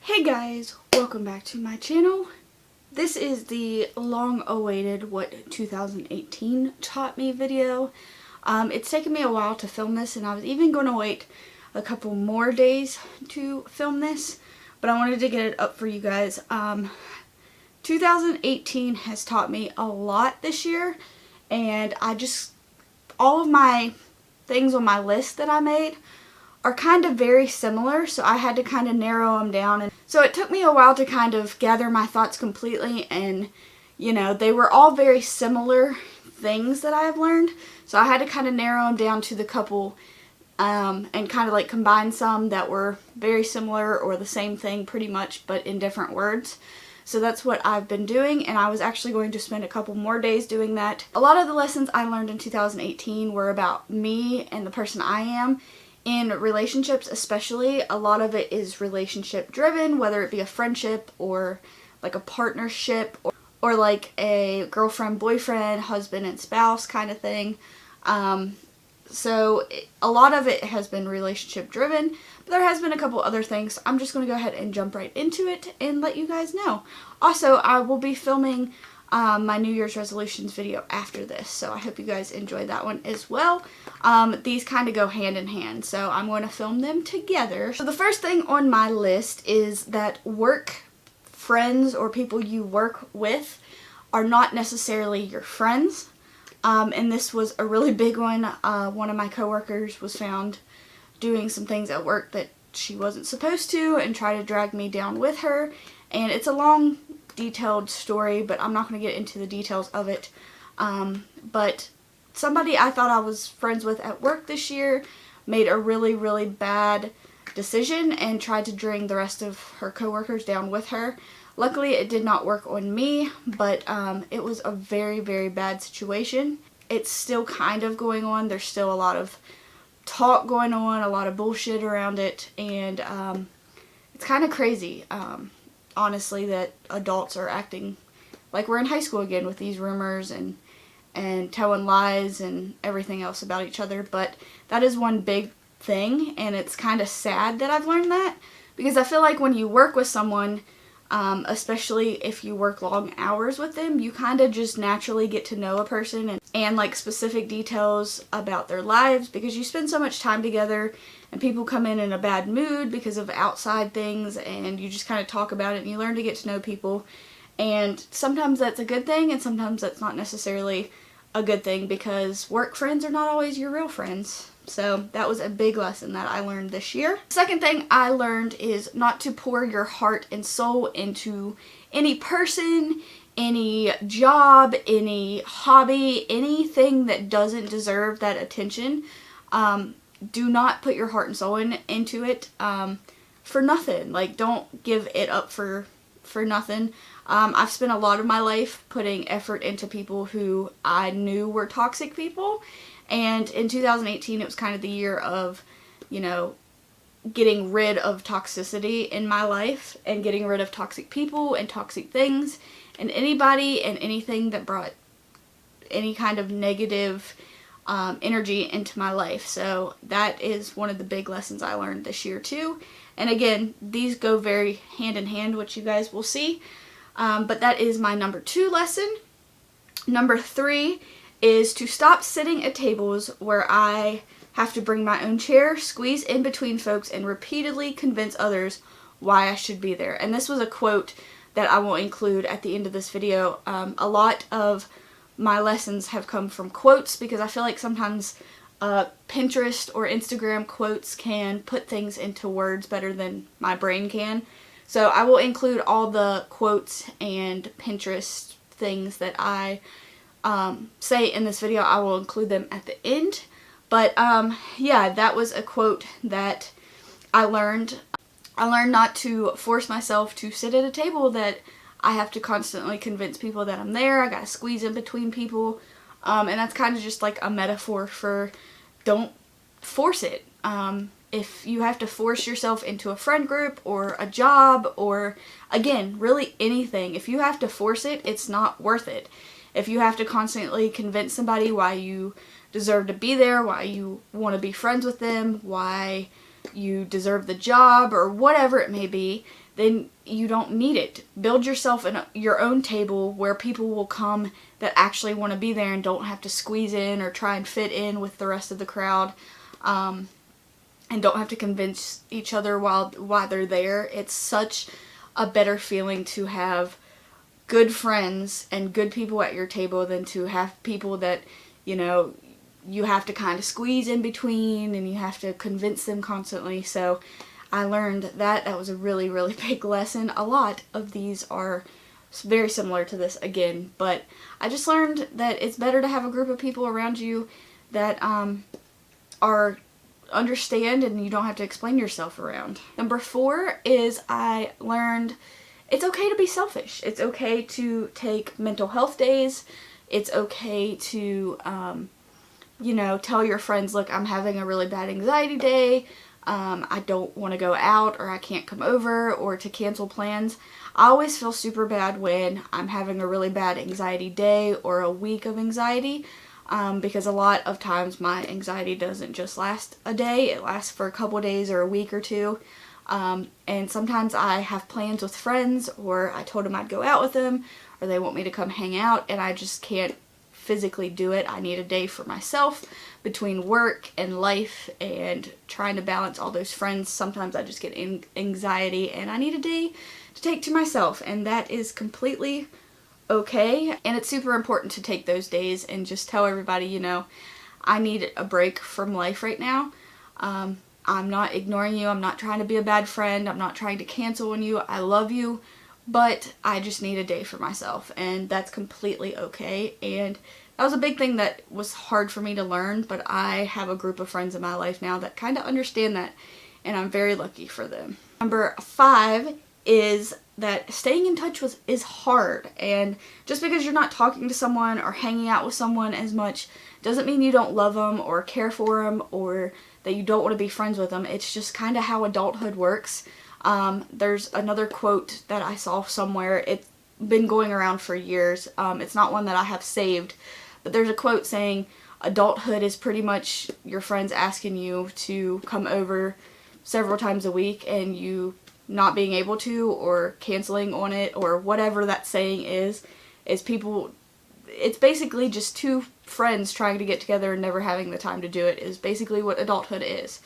Hey guys, welcome back to my channel. This is the long-awaited What 2018 Taught Me video. It's taken me a while to film this, and I was even going to wait a couple more days to film this, but I wanted to get it up for you guys. 2018 has taught me a lot this year, and all of my things on my list that I made are kind of very similar, so I had to kind of narrow them down. And so it took me a while to kind of gather my thoughts completely, and they were all very similar things that I have learned, so I had to kind of narrow them down to the couple and kind of like combine some that were very similar or the same thing pretty much but in different words. So that's what I've been doing, and I was actually going to spend a couple more days doing that. A lot of the lessons I learned in 2018 were about me and the person I am. In relationships especially, a lot of it is relationship driven, whether it be a friendship or like a partnership or like a girlfriend, boyfriend, husband and spouse kind of thing. A lot of it has been relationship driven, but there has been a couple other things. I'm just going to go ahead and jump right into it and let you guys know. Also, I will be filming my New Year's resolutions video after this, so I hope you guys enjoy that one as well. These kind of go hand in hand, so I'm going to film them together. So the first thing on my list is that work friends or people you work with are not necessarily your friends. And this was a really big one. One of my coworkers was found doing some things at work that she wasn't supposed to and tried to drag me down with her, and it's a long detailed story, but I'm not going to get into the details of it. But somebody I thought I was friends with at work this year made a really bad decision and tried to drag the rest of her coworkers down with her. Luckily it did not work on me, but it was a very bad situation. It's still kind of going on. There's still a lot of talk going on, a lot of bullshit around it, and it's kind of crazy. Honestly, that adults are acting like we're in high school again with these rumors and telling lies and everything else about each other. But that is one big thing, and it's kind of sad that I've learned that, because I feel like when you work with someone, especially if you work long hours with them, you kind of just naturally get to know a person and like specific details about their lives, because you spend so much time together and people come in a bad mood because of outside things, and you just kind of talk about it and you learn to get to know people. And sometimes that's a good thing, and sometimes that's not necessarily a good thing, because work friends are not always your real friends. So that was a big lesson that I learned this year. Second thing I learned is not to pour your heart and soul into any person, any job, any hobby, anything that doesn't deserve that attention. Do not put your heart and soul into it for nothing. Like, don't give it up for nothing. I've spent a lot of my life putting effort into people who I knew were toxic people. And in 2018, it was kind of the year of, getting rid of toxicity in my life and getting rid of toxic people and toxic things and anybody and anything that brought any kind of negative energy into my life. So that is one of the big lessons I learned this year too. And again, these go very hand in hand, which you guys will see. But that is my number 2 lesson. Number 3 is to stop sitting at tables where I have to bring my own chair, squeeze in between folks, and repeatedly convince others why I should be there. And this was a quote that I will include at the end of this video. A lot of my lessons have come from quotes, because I feel like sometimes Pinterest or Instagram quotes can put things into words better than my brain can. So I will include all the quotes and Pinterest things that I say in this video. I will include them at the end. But yeah, that was a quote that I learned. I learned not to force myself to sit at a table that I have to constantly convince people that I'm there. I gotta squeeze in between people. And that's kind of just like a metaphor for don't force it. If you have to force yourself into a friend group or a job or, again, really anything, if you have to force it, it's not worth it. If you have to constantly convince somebody why you deserve to be there, why you want to be friends with them, why you deserve the job or whatever it may be, then you don't need it. Build yourself your own table where people will come that actually want to be there and don't have to squeeze in or try and fit in with the rest of the crowd, and don't have to convince each other while they're there. It's such a better feeling to have good friends and good people at your table than to have people that, you have to kind of squeeze in between and you have to convince them constantly. So I learned that was a really, really big lesson. A lot of these are very similar to this again, but I just learned that it's better to have a group of people around you that are understand and you don't have to explain yourself around. Number 4 is I learned it's okay to be selfish. It's okay to take mental health days. It's okay to tell your friends, look, I'm having a really bad anxiety day. I don't want to go out, or I can't come over, or to cancel plans. I always feel super bad when I'm having a really bad anxiety day or a week of anxiety, because a lot of times my anxiety doesn't just last a day, it lasts for a couple days or a week or two. And sometimes I have plans with friends, or I told them I'd go out with them, or they want me to come hang out, and I just can't physically do it. I need a day for myself between work and life and trying to balance all those friends. Sometimes I just get anxiety and I need a day to take to myself, and that is completely okay. And it's super important to take those days and just tell everybody, I need a break from life right now. I'm not ignoring you. I'm not trying to be a bad friend. I'm not trying to cancel on you. I love you, but I just need a day for myself, and that's completely okay. And that was a big thing that was hard for me to learn, but I have a group of friends in my life now that kind of understand that, and I'm very lucky for them. Number 5 is that staying in touch is hard, and just because you're not talking to someone or hanging out with someone as much doesn't mean you don't love them or care for them or that you don't want to be friends with them. It's just kind of how adulthood works. There's another quote that I saw somewhere. It's been going around for years. It's not one that I have saved, but there's a quote saying adulthood is pretty much your friends asking you to come over several times a week and you not being able to, or canceling on it, or whatever that saying is people, it's basically just two friends trying to get together and never having the time to do it is basically what adulthood is.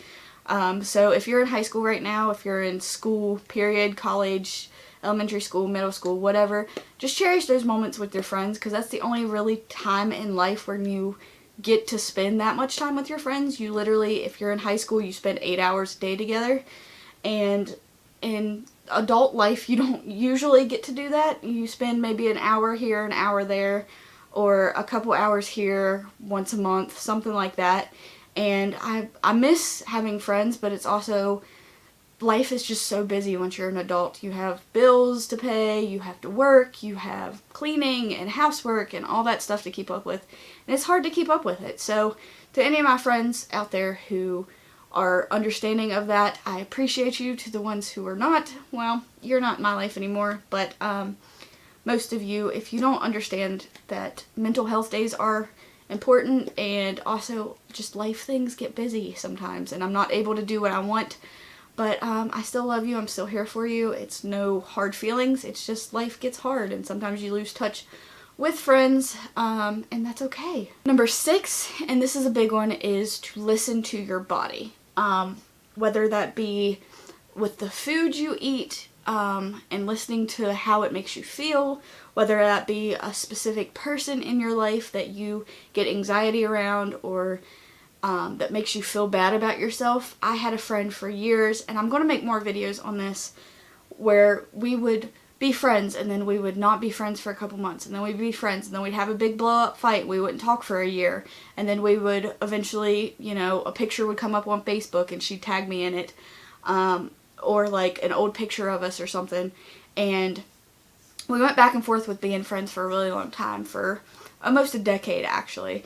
So if you're in high school right now, if you're in school, period, college, elementary school, middle school, whatever, just cherish those moments with your friends, because that's the only really time in life when you get to spend that much time with your friends. You literally, if you're in high school, you spend 8 hours a day together, and in adult life, you don't usually get to do that. You spend maybe an hour here, an hour there, or a couple hours here once a month, something like that. And I miss having friends, but it's also, life is just so busy once you're an adult. You have bills to pay, you have to work, you have cleaning and housework and all that stuff to keep up with. And it's hard to keep up with it. So to any of my friends out there who are understanding of that, I appreciate you. To the ones who are not, well, you're not in my life anymore. But most of you, if you don't understand that mental health days are important, and also just life things get busy sometimes and I'm not able to do what I want, but I still love you. I'm still here for you. It's no hard feelings. It's just life gets hard and sometimes you lose touch with friends, and that's okay. Number 6, and this is a big one, is to listen to your body. Whether that be with the food you eat, and listening to how it makes you feel, whether that be a specific person in your life that you get anxiety around, or that makes you feel bad about yourself. I had a friend for years, and I'm going to make more videos on this, where we would be friends and then we would not be friends for a couple months, and then we'd be friends and then we'd have a big blow up fight. We wouldn't talk for a year, and then we would eventually, a picture would come up on Facebook and she'd tag me in it, or like an old picture of us or something, and we went back and forth with being friends for a really long time, for almost a decade actually.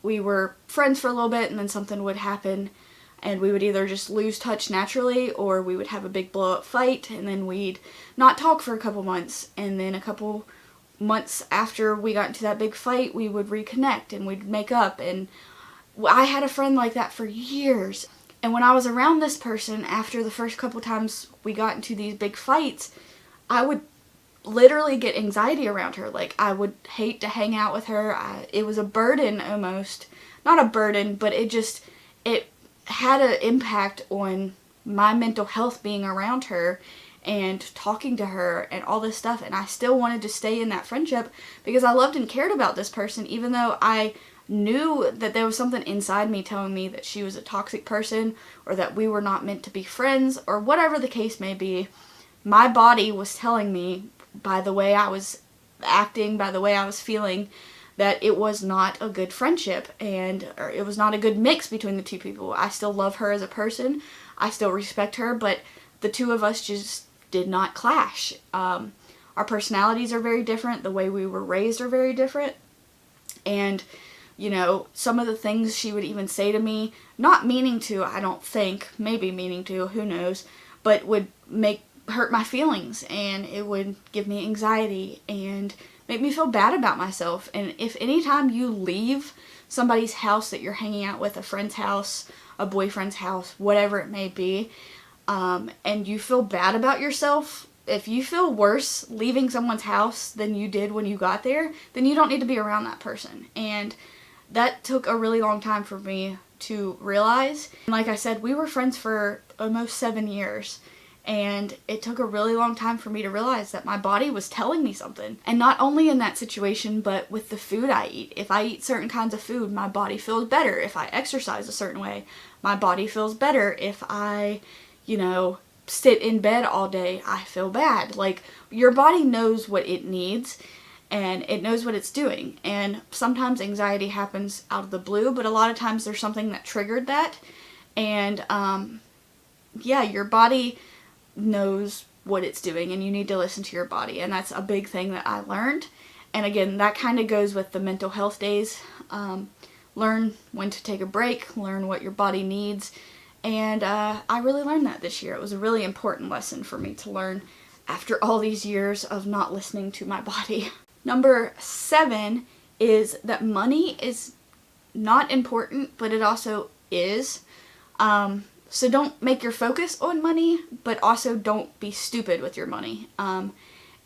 We were friends for a little bit and then something would happen and we would either just lose touch naturally, or we would have a big blow up fight and then we'd not talk for a couple months, and then a couple months after we got into that big fight we would reconnect and we'd make up. And I had a friend like that for years. And when I was around this person, after the first couple times we got into these big fights, I would literally get anxiety around her. Like, I would hate to hang out with her. It was a burden almost. Not a burden, but it had an impact on my mental health being around her and talking to her and all this stuff. And I still wanted to stay in that friendship because I loved and cared about this person, even though I knew that there was something inside me telling me that she was a toxic person or that we were not meant to be friends or whatever the case may be. My body was telling me, by the way I was acting, by the way I was feeling, that it was not a good friendship or it was not a good mix between the two people. I still love her as a person. I still respect her, but the two of us just did not clash. Our personalities are very different. The way we were raised are very different. And, you know, some of the things she would even say to me, not meaning to, I don't think, maybe meaning to, who knows, but would hurt my feelings, and it would give me anxiety and make me feel bad about myself. And if anytime you leave somebody's house that you're hanging out with, a friend's house, a boyfriend's house, whatever it may be, and you feel bad about yourself, if you feel worse leaving someone's house than you did when you got there, then you don't need to be around that person. And that took a really long time for me to realize. And like I said, we were friends for almost 7 years. And it took a really long time for me to realize that my body was telling me something. And not only in that situation, but with the food I eat. If I eat certain kinds of food, my body feels better. If I exercise a certain way, my body feels better. If I, sit in bed all day, I feel bad. Like, your body knows what it needs, and it knows what it's doing. And sometimes anxiety happens out of the blue, but a lot of times there's something that triggered that. And, your body knows what it's doing, and you need to listen to your body. And that's a big thing that I learned. And again, that kind of goes with the mental health days. Learn when to take a break, learn what your body needs. And I really learned that this year. It was a really important lesson for me to learn after all these years of not listening to my body. Number 7 is that money is not important, but it also is. So don't make your focus on money, but also don't be stupid with your money.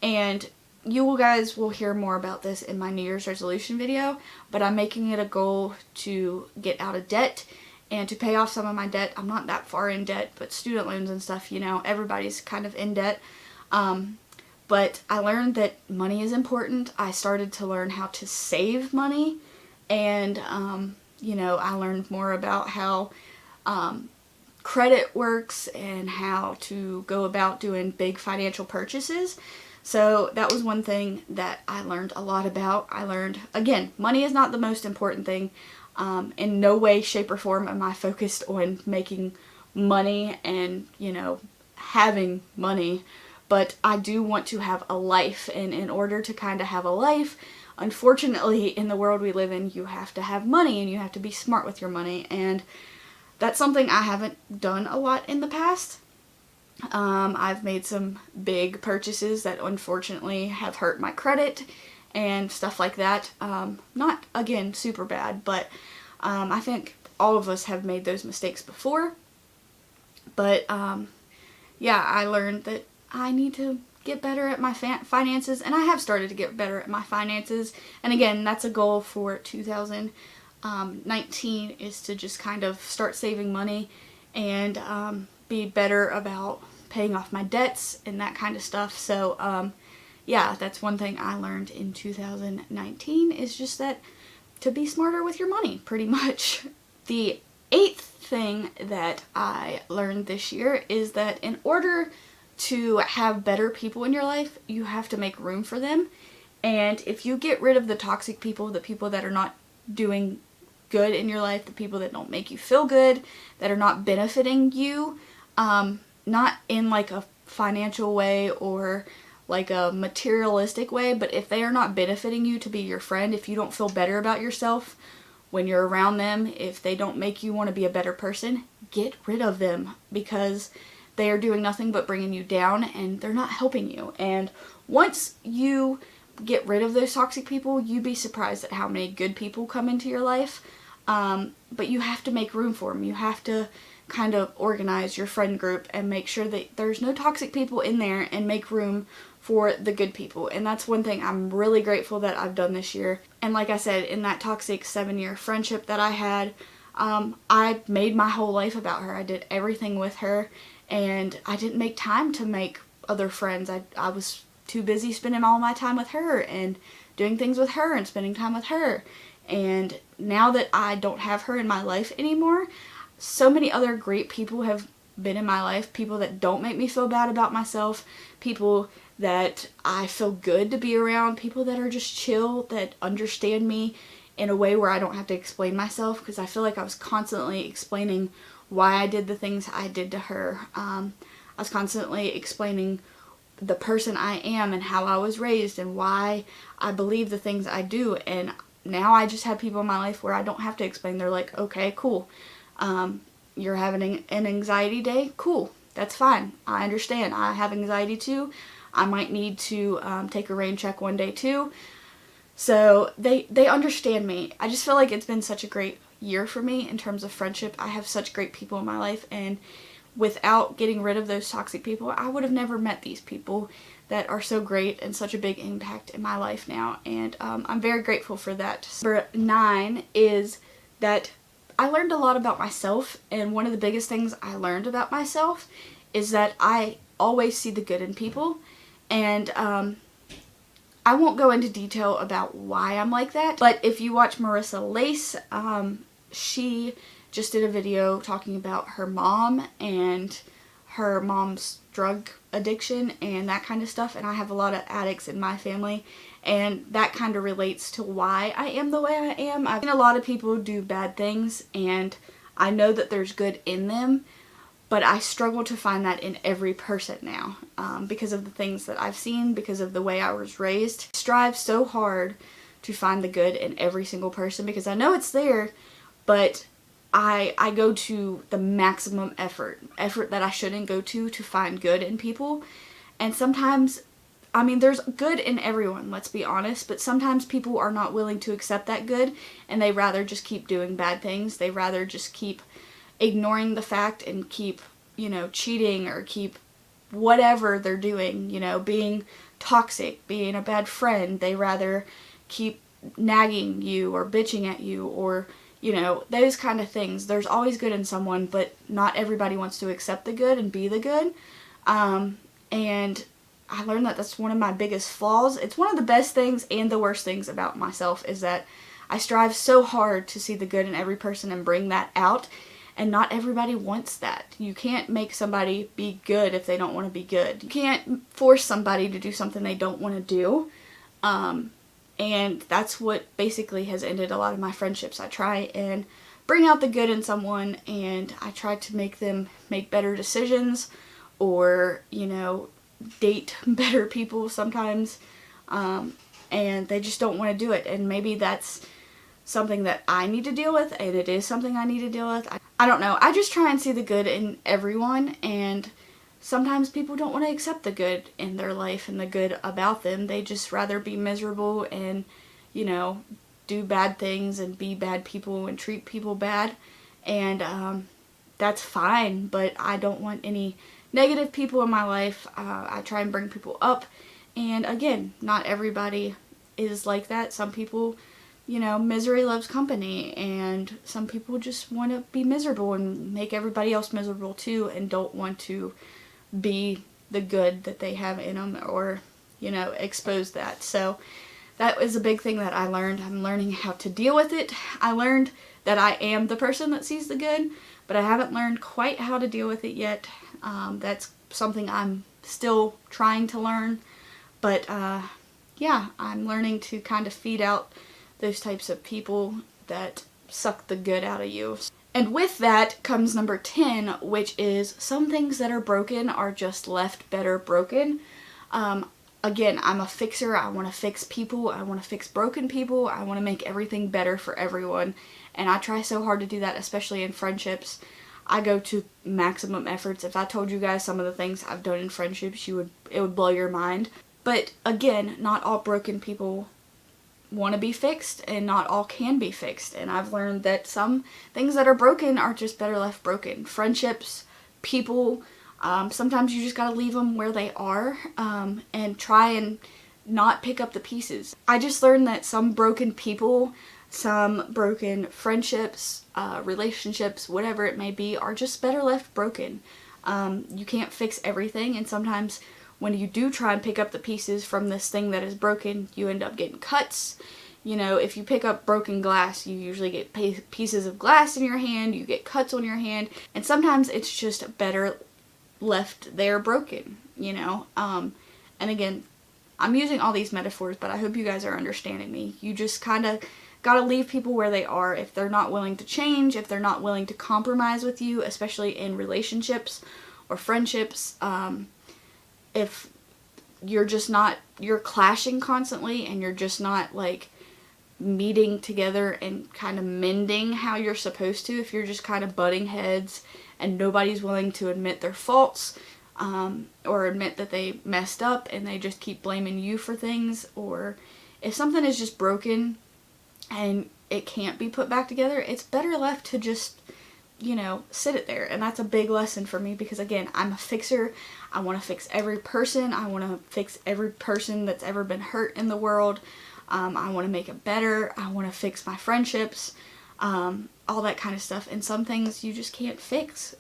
And you guys will hear more about this in my New Year's resolution video, but I'm making it a goal to get out of debt and to pay off some of my debt. I'm not that far in debt, but student loans and stuff, everybody's kind of in debt. But I learned that money is important. I started to learn how to save money, and, I learned more about how credit works and how to go about doing big financial purchases. So that was one thing that I learned a lot about. I learned, again, money is not the most important thing. In no way, shape, or form am I focused on making money and, having money. But I do want to have a life, and in order to kind of have a life, unfortunately, in the world we live in, you have to have money, and you have to be smart with your money. And that's something I haven't done a lot in the past. I've made some big purchases that unfortunately have hurt my credit and stuff like that. Not, again, super bad, but I think all of us have made those mistakes before. But, I learned that I need to get better at my finances, and I have started to get better at my finances. And again, that's a goal for 2019, is to just kind of start saving money and be better about paying off my debts and that kind of stuff. So, that's one thing I learned in 2019, is just that to be smarter with your money, pretty much. The 8th thing that I learned this year is that in order to have better people in your life, you have to make room for them. And if you get rid of the toxic people, the people that are not doing good in your life, the people that don't make you feel good, that are not benefiting you, not in like a financial way or like a materialistic way, but if they are not benefiting you to be your friend, if you don't feel better about yourself when you're around them, if they don't make you want to be a better person, get rid of them, because they are doing nothing but bringing you down, and they're not helping you. And once you get rid of those toxic people, you'd be surprised at how many good people come into your life. But you have to make room for them. You have to kind of organize your friend group and make sure that there's no toxic people in there and make room for the good people. And that's one thing I'm really grateful that I've done this year. And like I said, in that toxic 7-year friendship that I had, I made my whole life about her. I did everything with her, and I didn't make time to make other friends. I was too busy spending all my time with her and doing things with her and spending time with her. And now that I don't have her in my life anymore, so many other great people have been in my life. People that don't make me feel bad about myself. People that I feel good to be around. People that are just chill, that understand me in a way where I don't have to explain myself, because I feel like I was constantly explaining why I did the things I did to her. I was constantly explaining the person I am and how I was raised and why I believe the things I do. And now I just have people in my life where I don't have to explain. They're like, okay, cool. You're having an anxiety day? Cool. That's fine. I understand. I have anxiety too. I might need to take a rain check one day too. So they understand me. I just feel like it's been such a great year for me in terms of friendship. I have such great people in my life, and without getting rid of those toxic people, I would have never met these people that are so great and such a big impact in my life now. And I'm very grateful for that. Number 9 is that I learned a lot about myself, and one of the biggest things I learned about myself is that I always see the good in people. And I won't go into detail about why I'm like that, but if you watch Marissa Lace, she just did a video talking about her mom and her mom's drug addiction and that kind of stuff, and I have a lot of addicts in my family, and that kind of relates to why I am the way I am. I've seen a lot of people do bad things, and I know that there's good in them, but I struggle to find that in every person now, because of the things that I've seen, because of the way I was raised. I strive so hard to find the good in every single person because I know it's there, but I go to the maximum effort that I shouldn't go to find good in people. And sometimes, I mean, there's good in everyone, let's be honest, but sometimes people are not willing to accept that good, and they rather just keep doing bad things. They rather just keep ignoring the fact and keep, cheating or keep whatever they're doing, being toxic, being a bad friend. They rather keep nagging you or bitching at you or, those kind of things. There's always good in someone, but not everybody wants to accept the good and be the good. And I learned that that's one of my biggest flaws. It's one of the best things and the worst things about myself is that I strive so hard to see the good in every person and bring that out. And not everybody wants that. You can't make somebody be good if they don't want to be good. You can't force somebody to do something they don't want to do. And that's what basically has ended a lot of my friendships. I try and bring out the good in someone, and I try to make them make better decisions or, date better people sometimes. And they just don't want to do it. And maybe that's something that I need to deal with, and it is something I need to deal with. I don't know. I just try and see the good in everyone, and sometimes people don't want to accept the good in their life and the good about them. They just rather be miserable and, do bad things and be bad people and treat people bad. And that's fine, but I don't want any negative people in my life. I try and bring people up. And again, not everybody is like that. Some people, misery loves company, and some people just want to be miserable and make everybody else miserable too, and don't want to be the good that they have in them or, expose that. So that was a big thing that I learned. I'm learning how to deal with it. I learned that I am the person that sees the good, but I haven't learned quite how to deal with it yet. That's something I'm still trying to learn, but yeah, I'm learning to kind of feed out those types of people that suck the good out of you. And with that comes number 10, which is some things that are broken are just left better broken. Again, I'm a fixer. I want to fix people. I want to fix broken people. I want to make everything better for everyone. And I try so hard to do that, especially in friendships. I go to maximum efforts. If I told you guys some of the things I've done in friendships, it would blow your mind. But again, not all broken people want to be fixed, and not all can be fixed. And I've learned that some things that are broken are just better left broken. Friendships, people, sometimes you just gotta leave them where they are, and try and not pick up the pieces. I just learned that some broken people, some broken friendships, relationships, whatever it may be, are just better left broken. You can't fix everything, and sometimes when you do try and pick up the pieces from this thing that is broken, you end up getting cuts. You know, if you pick up broken glass, you usually get pieces of glass in your hand, you get cuts on your hand, and sometimes it's just better left there broken, you know. And again, I'm using all these metaphors, but I hope you guys are understanding me. You just kind of gotta leave people where they are. If they're not willing to change, if they're not willing to compromise with you, especially in relationships or friendships, if you're clashing constantly and you're just not like meeting together and kind of mending how you're supposed to, if you're just kind of butting heads and nobody's willing to admit their faults, or admit that they messed up and they just keep blaming you for things, or if something is just broken and it can't be put back together, it's better left to just, you know, sit it there. And that's a big lesson for me, because again, I'm a fixer. I want to fix every person. I want to fix every person that's ever been hurt in the world. I want to make it better. I want to fix my friendships, all that kind of stuff. And some things you just can't fix.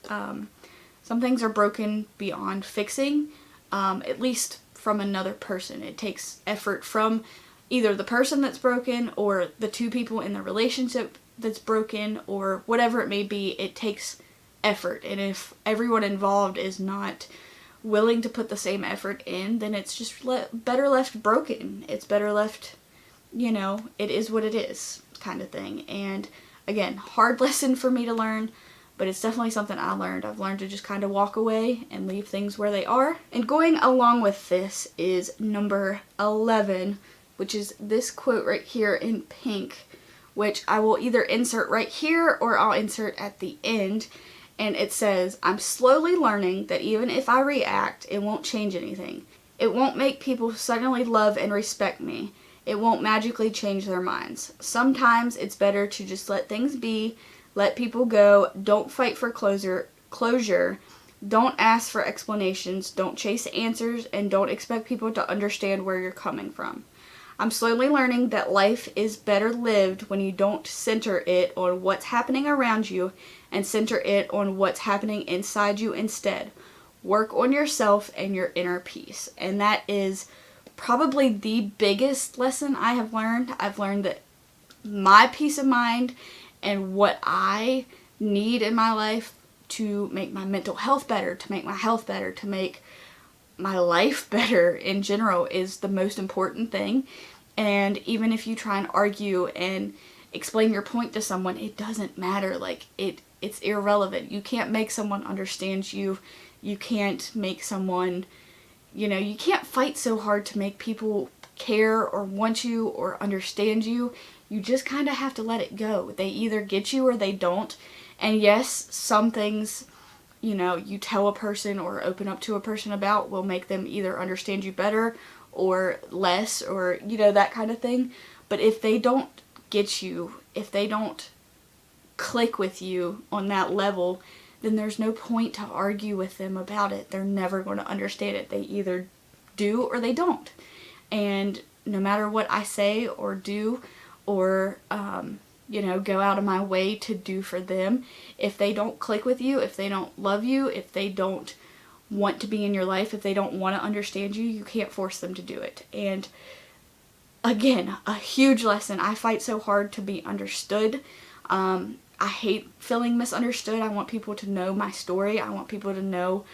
Some things are broken beyond fixing, at least from another person. It takes effort from either the person that's broken or the two people in the relationship that's broken, or whatever it may be. It takes effort, and if everyone involved is not willing to put the same effort in, then it's just better left broken. It's better left, you know, it is what it is kind of thing. And again, hard lesson for me to learn, but it's definitely something I learned. I've learned to just kind of walk away and leave things where they are. And going along with this is number 11, which is this quote right here in pink, which I will either insert right here or I'll insert at the end. And it says, "I'm slowly learning that even if I react, it won't change anything. It won't make people suddenly love and respect me. It won't magically change their minds. Sometimes it's better to just let things be, let people go, don't fight for closure, don't ask for explanations, don't chase answers, and don't expect people to understand where you're coming from. I'm slowly learning that life is better lived when you don't center it on what's happening around you and center it on what's happening inside you instead. Work on yourself and your inner peace." And that is probably the biggest lesson I have learned. I've learned that my peace of mind and what I need in my life to make my mental health better, to make my health better, to make my life better in general is the most important thing. And even if you try and argue and explain your point to someone, it doesn't matter. Like, it's irrelevant. You can't make someone understand you. You can't make someone, you know, you can't fight so hard to make people care or want you or understand you. You just kind of have to let it go. They either get you or they don't. And yes, some things, you know, you tell a person or open up to a person about will make them either understand you better or less, or, you know, that kind of thing. But if they don't get you, if they don't click with you on that level, then there's no point to argue with them about it. They're never going to understand it. They either do or they don't. And no matter what I say or do or, you know, go out of my way to do for them, if they don't click with you, if they don't love you, if they don't want to be in your life, if they don't want to understand you, you can't force them to do it. And again, a huge lesson. I fight so hard to be understood. I hate feeling misunderstood. I want people to know my story. I want people to know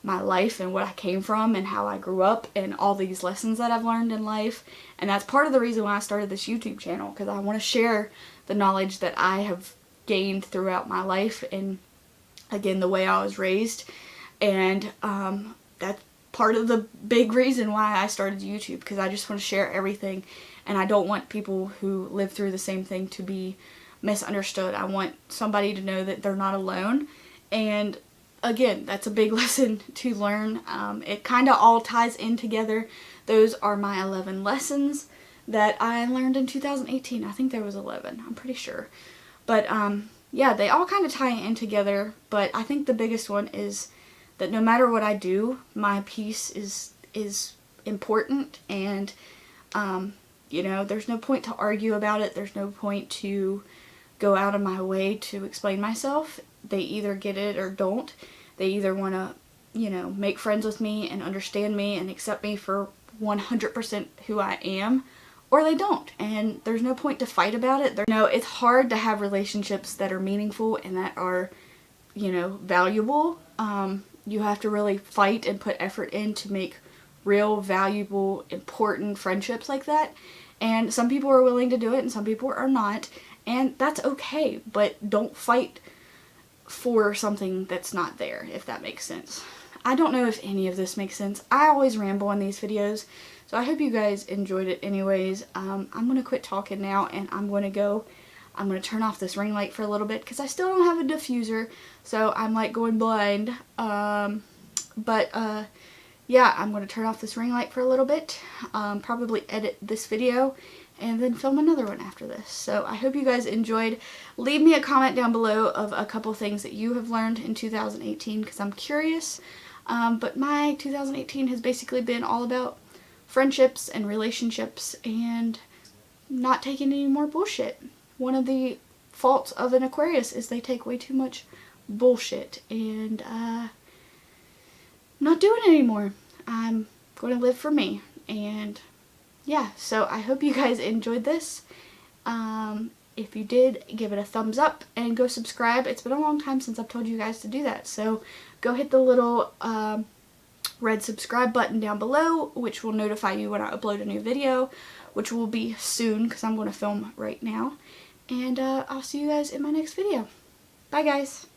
my life and what I came from and how I grew up and all these lessons that I've learned in life. And that's part of the reason why I started this YouTube channel, because I want to share the knowledge that I have gained throughout my life and, again, the way I was raised. And that's part of the big reason why I started YouTube, because I just want to share everything, and I don't want people who live through the same thing to be misunderstood. I want somebody to know that they're not alone. And again, that's a big lesson to learn. It kind of all ties in together. Those are my 11 lessons that I learned in 2018. I think there was 11, I'm pretty sure. But yeah, they all kind of tie in together, but I think the biggest one is that no matter what I do, my peace is important, and you know, there's no point to argue about it. There's no point to go out of my way to explain myself. They either get it or don't. They either want to, you know, make friends with me and understand me and accept me for 100% who I am, or they don't, and there's no point to fight about it. You know, it's hard to have relationships that are meaningful and that are, you know, valuable. You have to really fight and put effort in to make real, valuable, important friendships like that. And some people are willing to do it and some people are not. And that's okay, but don't fight for something that's not there, if that makes sense. I don't know if any of this makes sense. I always ramble in these videos, so I hope you guys enjoyed it anyways. I'm going to quit talking now, and I'm going to turn off this ring light for a little bit because I still don't have a diffuser, so I'm like going blind. Yeah, I'm going to turn off this ring light for a little bit, probably edit this video, and then film another one after this. So I hope you guys enjoyed. Leave me a comment down below of a couple things that you have learned in 2018 because I'm curious. But my 2018 has basically been all about friendships and relationships and not taking any more bullshit. One of the faults of an Aquarius is they take way too much bullshit, and not doing it anymore. I'm going to live for me, and yeah, so I hope you guys enjoyed this. If you did, give it a thumbs up and go subscribe. It's been a long time since I've told you guys to do that, so go hit the little red subscribe button down below, which will notify you when I upload a new video, which will be soon because I'm going to film right now. And I'll see you guys in my next video. Bye guys!